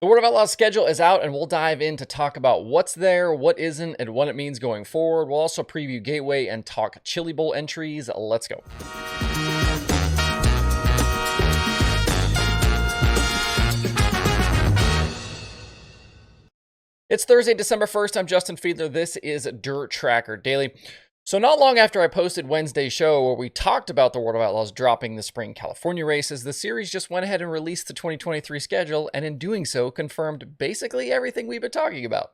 The World of Outlaws schedule is out, and we'll dive in to talk about what's there, what isn't, and what it means going forward. We'll also preview Gateway and talk Chili Bowl entries. Let's go. It's Thursday, December 1st. I'm Justin Fiedler. This is Dirt Tracker Daily. So not long after I posted Wednesday's show where we talked about the World of Outlaws dropping the spring California races, the series just went ahead and released the 2023 schedule, and in doing so confirmed basically everything we've been talking about.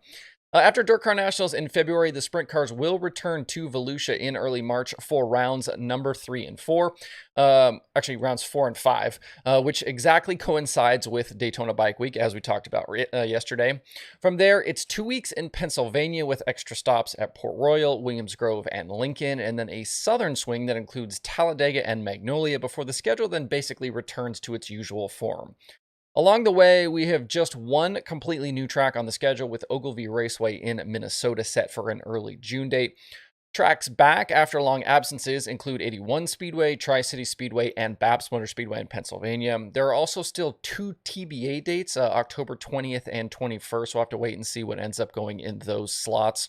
After Dirt Car Nationals in February, the sprint cars will return to Volusia in early March for rounds number 3 and 4. Actually, rounds 4 and 5, which exactly coincides with Daytona Bike Week, as we talked about yesterday. From there, it's 2 weeks in Pennsylvania with extra stops at Port Royal, Williams Grove, and Lincoln, and then a southern swing that includes Talladega and Magnolia before the schedule then basically returns to its usual form. Along the way, we have just one completely new track on the schedule with Ogilvie Raceway in Minnesota set for an early June date. Tracks back after long absences include 81 Speedway, Tri-City Speedway, and Babs Motor Speedway in Pennsylvania. There are also still 2 TBA dates, October 20th and 21st. We'll have to wait and see what ends up going in those slots.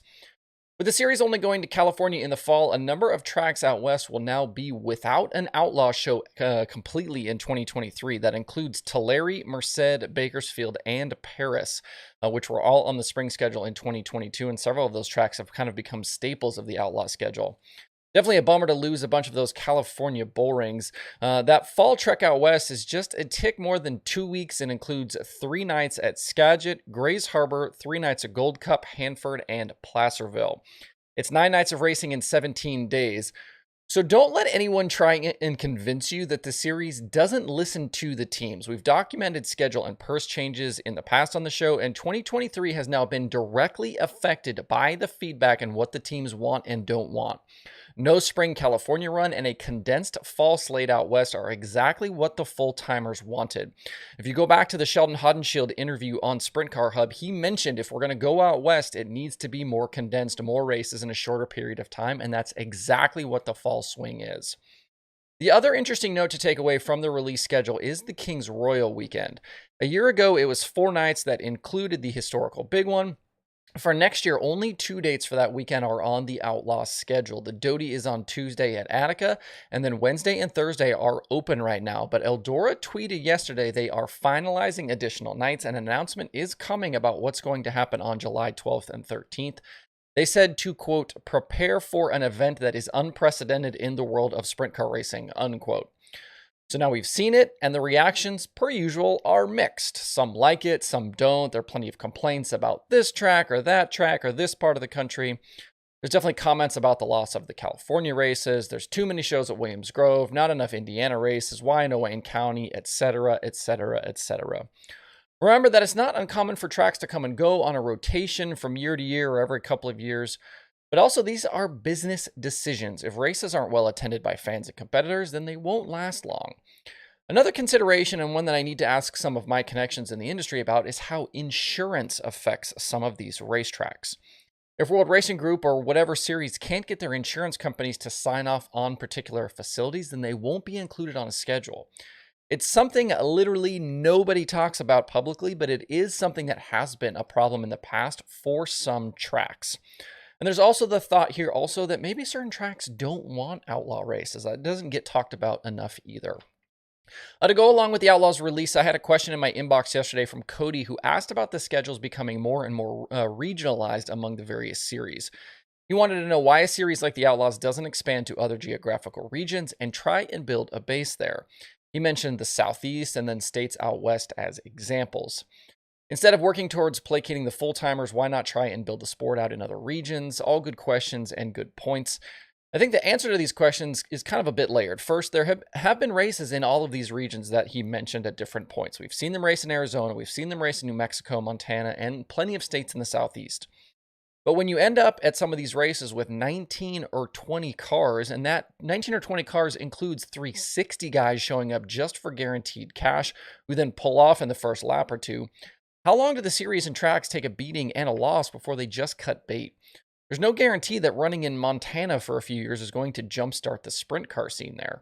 With the series only going to California in the fall, a number of tracks out west will now be without an Outlaw show completely in 2023. That includes Tulare, Merced, Bakersfield, and Paris, which were all on the spring schedule in 2022, and several of those tracks have kind of become staples of the Outlaw schedule. Definitely a bummer to lose a bunch of those California bull rings. That fall trek out west is just a tick more than 2 weeks and includes 3 nights at Skagit, Grays Harbor, 3 nights at Gold Cup, Hanford, and Placerville. It's 9 nights of racing in 17 days. So don't let anyone try and convince you that the series doesn't listen to the teams. We've documented schedule and purse changes in the past on the show, and 2023 has now been directly affected by the feedback and what the teams want and don't want. No spring California run and a condensed fall slate out west are exactly what the full-timers wanted. If you go back to the Sheldon Haudenschild interview on Sprint Car Hub, he mentioned if we're going to go out west, it needs to be more condensed, more races in a shorter period of time, and that's exactly what the fall swing is. The other interesting note to take away from the release schedule is the Kings Royal weekend. A year ago, it was 4 nights that included the historical big one. For next year, only 2 dates for that weekend are on the Outlaws schedule. The Doty is on Tuesday at Attica, and then Wednesday and Thursday are open right now. But Eldora tweeted yesterday they are finalizing additional nights. An announcement is coming about what's going to happen on July 12th and 13th. They said to, quote, prepare for an event that is unprecedented in the world of sprint car racing, unquote. So now we've seen it, and the reactions, per usual, are mixed. Some like it, some don't. There are plenty of complaints about this track or that track or this part of the country. There's definitely comments about the loss of the California races. There's too many shows at Williams Grove, not enough Indiana races, why no Wayne County, etc., etc., etc. Remember that it's not uncommon for tracks to come and go on a rotation from year to year or every couple of years. But also, these are business decisions. If races aren't well attended by fans and competitors, then they won't last long. Another consideration, and one that I need to ask some of my connections in the industry about, is how insurance affects some of these racetracks. If World Racing Group or whatever series can't get their insurance companies to sign off on particular facilities, then they won't be included on a schedule. It's something literally nobody talks about publicly, but it is something that has been a problem in the past for some tracks. And there's also the thought here also that maybe certain tracks don't want outlaw races. That doesn't get talked about enough either. To go along with the Outlaws release, I had a question in my inbox yesterday from Cody who asked about the schedules becoming more and more regionalized among the various series. He wanted to know why a series like the Outlaws doesn't expand to other geographical regions and try and build a base there. He mentioned the Southeast and then states out west as examples. Instead of working towards placating the full-timers, why not try and build the sport out in other regions? All good questions and good points. I think the answer to these questions is kind of a bit layered. First, there have been races in all of these regions that he mentioned at different points. We've seen them race in Arizona, we've seen them race in New Mexico, Montana, and plenty of states in the Southeast. But when you end up at some of these races with 19 or 20 cars, and that 19 or 20 cars includes 360 guys showing up just for guaranteed cash, who then pull off in the first lap or two, how long do the series and tracks take a beating and a loss before they just cut bait? There's no guarantee that running in Montana for a few years is going to jumpstart the sprint car scene there.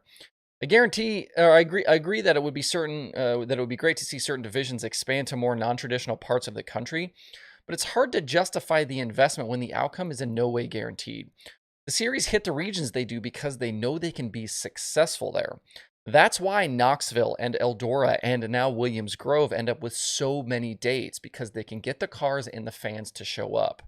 I agree that it would be that it would be great to see certain divisions expand to more non-traditional parts of the country, but it's hard to justify the investment when the outcome is in no way guaranteed. The series hit the regions they do because they know they can be successful there. That's why Knoxville and Eldora and now Williams Grove end up with so many dates, because they can get the cars and the fans to show up.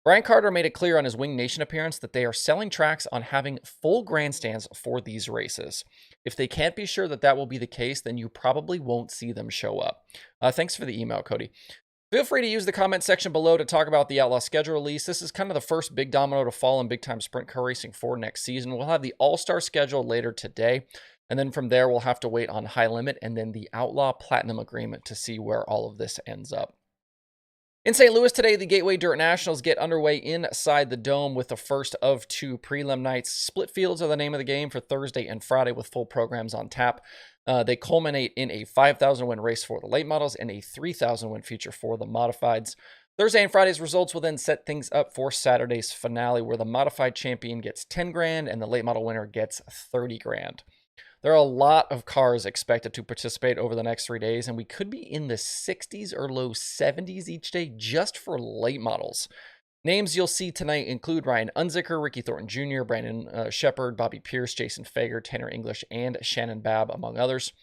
Brian Carter made it clear on his Wing Nation appearance that they are selling tracks on having full grandstands for these races. If they can't be sure that that will be the case, then you probably won't see them show up. Thanks for the email, Cody. Feel free to use the comment section below to talk about the Outlaw schedule release. This is kind of the first big domino to fall in big-time sprint car racing for next season. We'll have the All-Star schedule later today, and then from there we'll have to wait on High Limit and then the Outlaw Platinum Agreement to see where all of this ends up. In St. Louis today, the Gateway Dirt Nationals get underway inside the Dome with the first of two prelim nights. Split fields are the name of the game for Thursday and Friday with full programs on tap. They culminate in a 5,000-win race for the late models and a 3,000-win feature for the modifieds. Thursday and Friday's results will then set things up for Saturday's finale, where the modified champion gets 10 grand and the late model winner gets 30 grand. There are a lot of cars expected to participate over the next 3 days, and we could be in the 60s or low 70s each day just for late models. Names you'll see tonight include Ryan Unzicker, Ricky Thornton Jr., Brandon Shepard, Bobby Pierce, Jason Fager, Tanner English, and Shannon Babb, among others.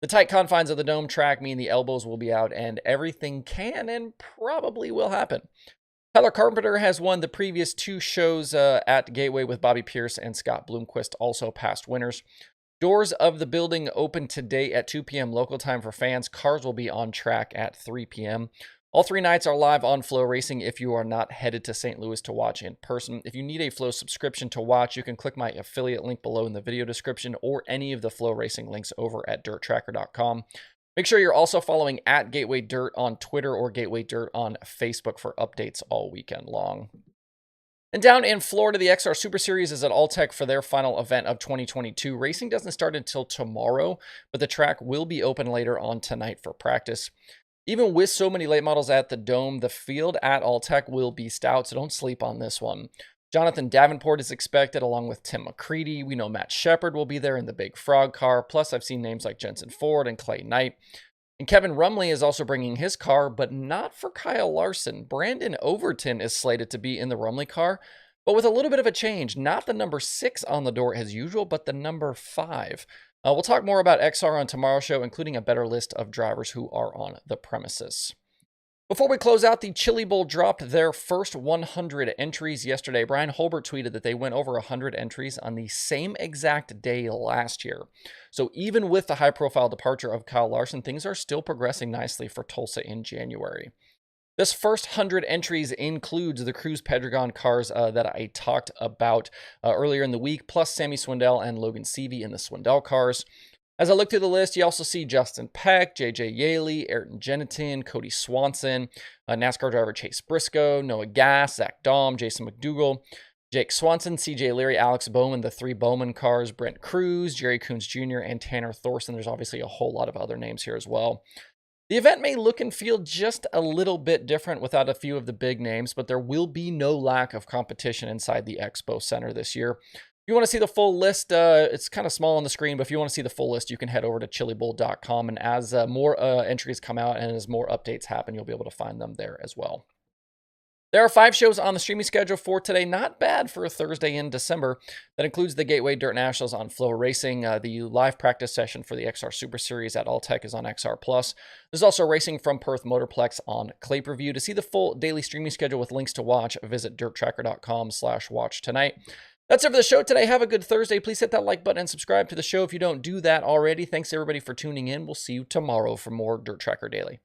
The tight confines of the Dome track mean the elbows will be out, and everything can and probably will happen. Tyler Carpenter has won the previous two shows at Gateway, with Bobby Pierce and Scott Bloomquist also past winners. Doors of the building open today at 2 p.m. local time for fans. Cars will be on track at 3 p.m. All 3 nights are live on Flow Racing if you are not headed to St. Louis to watch in person. If you need a Flow subscription to watch, you can click my affiliate link below in the video description or any of the Flow Racing links over at dirttracker.com. Make sure you're also following at Gateway Dirt on Twitter or Gateway Dirt on Facebook for updates all weekend long. And down in Florida, the XR Super Series is at Alltech for their final event of 2022. Racing doesn't start until tomorrow, but the track will be open later on tonight for practice. Even with so many late models at the Dome, the field at Alltech will be stout, so don't sleep on this one. Jonathan Davenport is expected, along with Tim McCready. We know Matt Shepard will be there in the Big Frog car. Plus, I've seen names like Jensen Ford and Clay Knight. And Kevin Rumley is also bringing his car, but not for Kyle Larson. Brandon Overton is slated to be in the Rumley car, but with a little bit of a change. Not the number 6 on the door as usual, but the number 5. We'll talk more about XR on tomorrow's show, including a better list of drivers who are on the premises. Before we close out, the Chili Bowl dropped their first 100 entries yesterday. Brian Holbert tweeted that they went over 100 entries on the same exact day last year. So even with the high-profile departure of Kyle Larson, things are still progressing nicely for Tulsa in January. This first 100 entries includes the Cruz Pedregon cars that I talked about earlier in the week, plus Sammy Swindell and Logan Seavey in the Swindell cars. As I look through the list, you also see Justin Peck, JJ Yaley, Ayrton Genitin, Cody Swanson, NASCAR driver Chase Briscoe, Noah Gass, Zach Dahm, Jason McDougall, Jake Swanson, CJ Leary, Alex Bowman, the 3 Bowman cars, Brent Cruz, Jerry Coons Jr., and Tanner Thorson. There's obviously a whole lot of other names here as well. The event may look and feel just a little bit different without a few of the big names, but there will be no lack of competition inside the Expo Center this year. If you want to see the full list, it's kind of small on the screen, but if you want to see the full list, you can head over to chilibowl.com, and as more entries come out and as more updates happen, you'll be able to find them there as well. There are 5 shows on the streaming schedule for today. Not bad for a Thursday in December. That includes the Gateway Dirt Nationals on Flow Racing. The live practice session for the XR Super Series at Alltech is on XR+. There's also racing from Perth Motorplex on Clay Per View. To see the full daily streaming schedule with links to watch, visit dirttracker.com/watch tonight. That's it for the show today. Have a good Thursday. Please hit that like button and subscribe to the show if you don't do that already. Thanks everybody for tuning in. We'll see you tomorrow for more Dirt Tracker Daily.